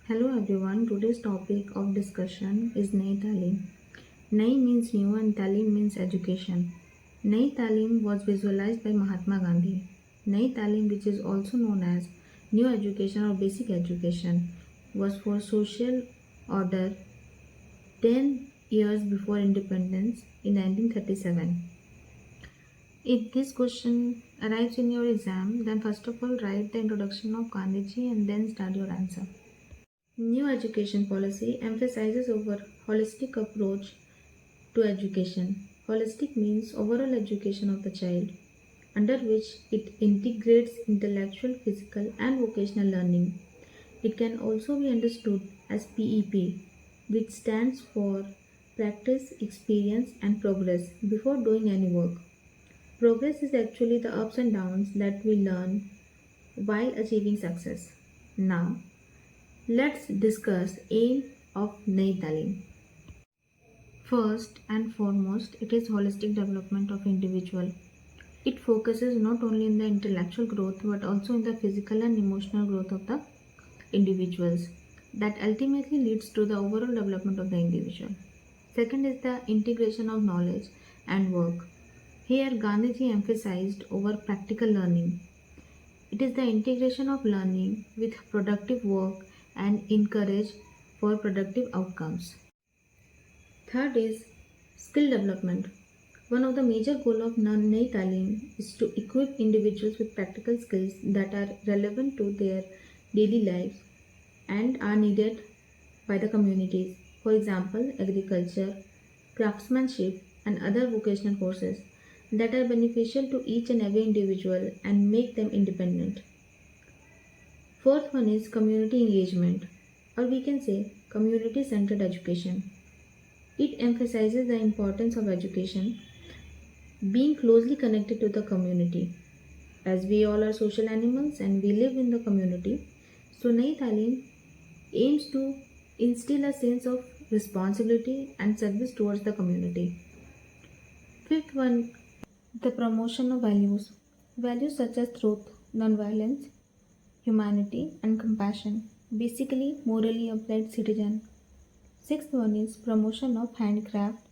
Hello everyone, today's topic of discussion is Nai Talim. Nai means new and Talim means education. Nai Talim was visualized by Mahatma Gandhi. Nai Talim, which is also known as New Education or Basic Education, was for social order 10 years before independence in 1937. If this question arrives in your exam, then first of all write the introduction of Gandhiji and then start your answer. New education policy emphasizes over holistic approach to education. Holistic means overall education of the child, under which it integrates intellectual, physical, and vocational learning. It can also be understood as PEP, which stands for practice, experience, and progress before doing any work. Progress is actually the ups and downs that we learn while achieving success. Now, let's discuss aim of Nai Talim. First and foremost, it is holistic development of individual. It focuses not only in the intellectual growth but also in the physical and emotional growth of the individuals that ultimately leads to the overall development of the individual. Second is the integration of knowledge and work. Here Gandhiji emphasized over practical learning. It is the integration of learning with productive work and encourage for productive outcomes. Third is skill development. One of the major goals of Nai Talim is to equip individuals with practical skills that are relevant to their daily lives and are needed by the communities. For example, agriculture, craftsmanship, and other vocational courses that are beneficial to each and every individual and make them independent. Fourth one is community engagement, or we can say community centered education. It emphasizes the importance of education being closely connected to the community. As we all are social animals and we live in the community, so Nai Talim aims to instill a sense of responsibility and service towards the community. Fifth one, the promotion of values. Values such as truth, non-violence, humanity, and compassion. Basically, morally upright citizen. Sixth one is promotion of handicraft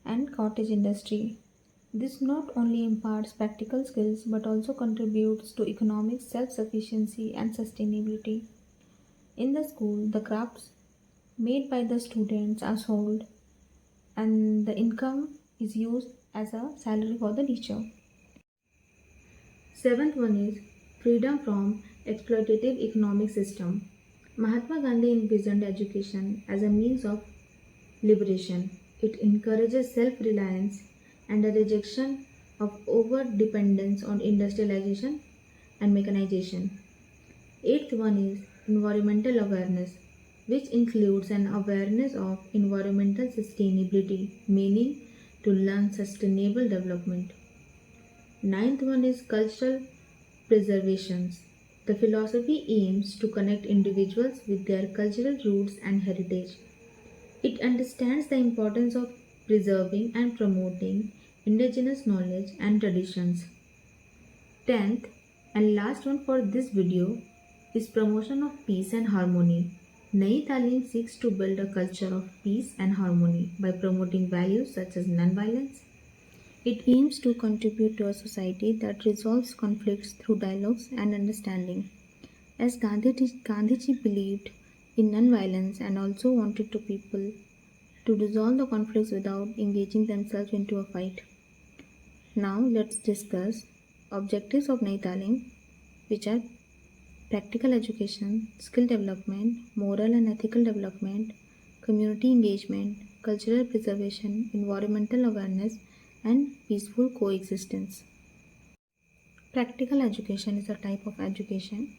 and cottage industry. This not only imparts practical skills but also contributes to economic self-sufficiency and sustainability. In the school, the crafts made by the students are sold and the income is used as a salary for the teacher. Seventh one is freedom from exploitative economic system. Mahatma Gandhi envisioned education as a means of liberation. It encourages self-reliance and a rejection of over-dependence on industrialization and mechanization. Eighth one is environmental awareness, which includes an awareness of environmental sustainability, meaning to learn sustainable development. Ninth one is cultural preservations. The philosophy aims to connect individuals with their cultural roots and heritage. It understands the importance of preserving and promoting indigenous knowledge and traditions. Tenth and last one for this video is promotion of peace and harmony. Nai Talim seeks to build a culture of peace and harmony by promoting values such as non-violence. It aims to contribute to a society that resolves conflicts through dialogues and understanding. As Gandhiji believed in non-violence and also wanted to people to resolve the conflicts without engaging themselves into a fight. Now let's discuss objectives of Nai Talim, which are practical education, skill development, moral and ethical development, community engagement, cultural preservation, environmental awareness, and peaceful coexistence. Practical education is a type of education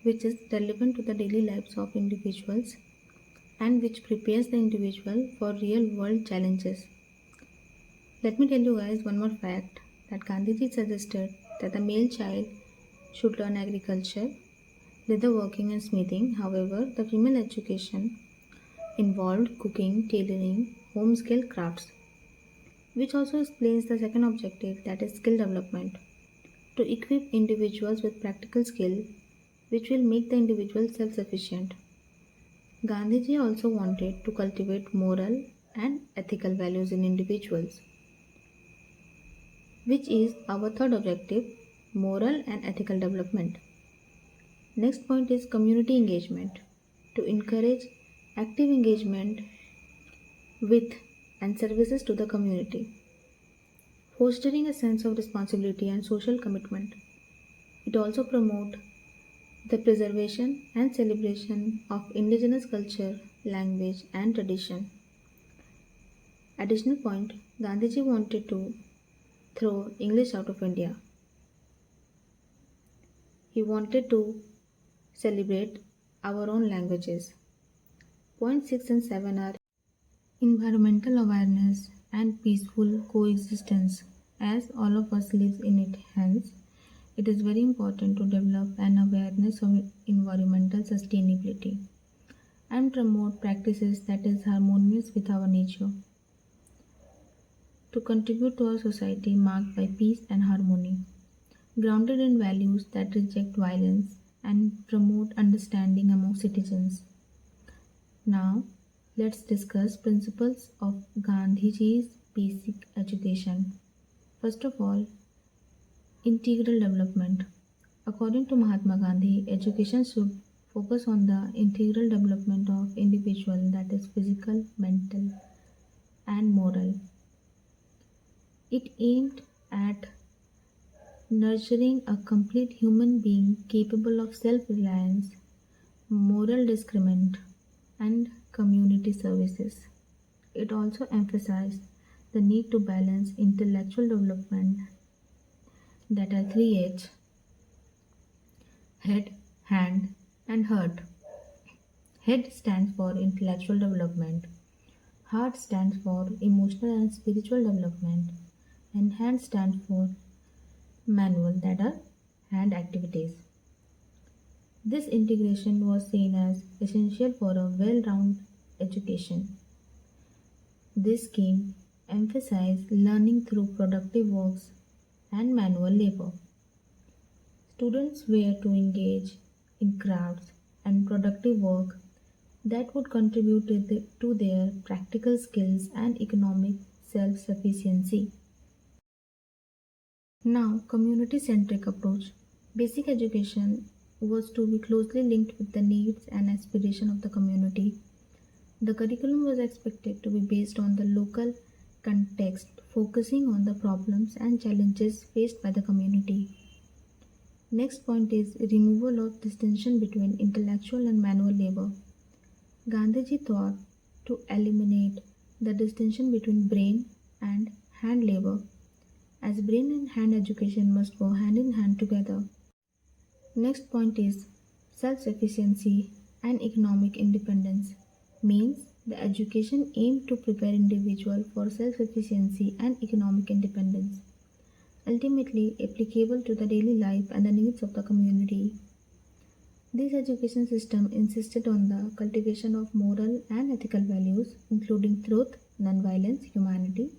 which is relevant to the daily lives of individuals and which prepares the individual for real world challenges. Let me tell you guys one more fact that Gandhiji suggested that the male child should learn agriculture, leatherworking and smithing. However, the female education involved cooking, tailoring, home skill crafts, which also explains the second objective, that is skill development, to equip individuals with practical skill which will make the individual self-sufficient. Gandhiji also wanted to cultivate moral and ethical values in individuals, which is our third objective, moral and ethical development. Next point is community engagement. To encourage active engagement with and services to the community, fostering a sense of responsibility and social commitment. It also promotes the preservation and celebration of indigenous culture, language, and tradition. Additional point, Gandhiji wanted to throw English out of India. He wanted to celebrate our own languages. Point 6 and 7 are environmental awareness and peaceful coexistence. As all of us live in it, hence it is very important to develop an awareness of environmental sustainability and promote practices that is harmonious with our nature to contribute to a society marked by peace and harmony, grounded in values that reject violence and promote understanding among citizens. Now, let's discuss principles of Gandhiji's basic education. First of all, integral development. According to Mahatma Gandhi, education should focus on the integral development of individual, that is physical, mental, and moral. It aimed at nurturing a complete human being capable of self-reliance, moral discernment, and community services. It also emphasized the need to balance intellectual development, that are three H: head, hand, and heart. Head stands for intellectual development, heart stands for emotional and spiritual development, and hand stands for manual, that are hand activities. This integration was seen as essential for a well rounded education. This scheme emphasized learning through productive works and manual labor. Students were to engage in crafts and productive work that would contribute to their practical skills and economic self sufficiency. Now, community centric approach. Basic education was to be closely linked with the needs and aspiration of the community. The curriculum was expected to be based on the local context, focusing on the problems and challenges faced by the community. Next point is removal of distinction between intellectual and manual labor. Gandhiji thought to eliminate the distinction between brain and hand labor, as brain and hand education must go hand in hand together. Next point is self-sufficiency and economic independence, means the education aimed to prepare individual for self-sufficiency and economic independence, ultimately applicable to the daily life and the needs of the community. This education system insisted on the cultivation of moral and ethical values, including truth, nonviolence, humanity,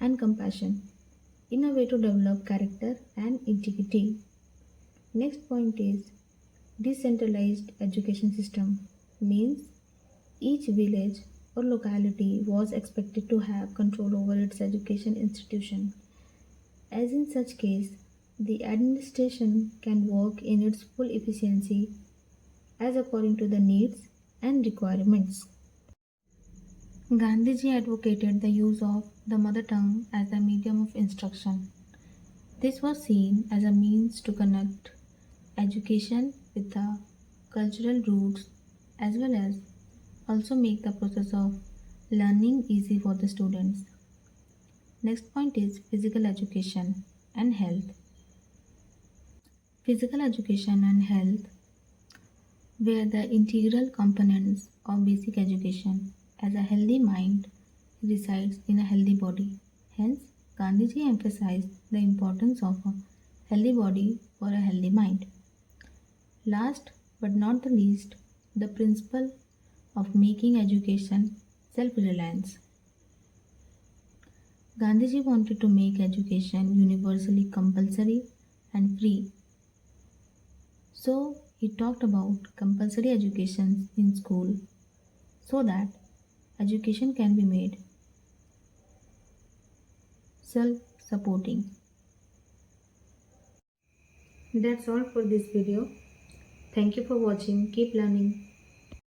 and compassion, in a way to develop character and integrity. Next point is decentralized education system, means each village or locality was expected to have control over its education institution. As in such case, the administration can work in its full efficiency as according to the needs and requirements. Gandhiji advocated the use of the mother tongue as the medium of instruction. This was seen as a means to connect education with the cultural roots as well as also make the process of learning easy for the students. Next point is physical education and health. Physical education and health were the integral components of basic education, as a healthy mind resides in a healthy body. Hence, Gandhiji emphasized the importance of a healthy body for a healthy mind. Last but not the least, the principle of making education self-reliance. Gandhiji wanted to make education universally compulsory and free. So, He talked about compulsory education in school so that education can be made self-supporting. That's all for this video. Thank you for watching. Keep learning.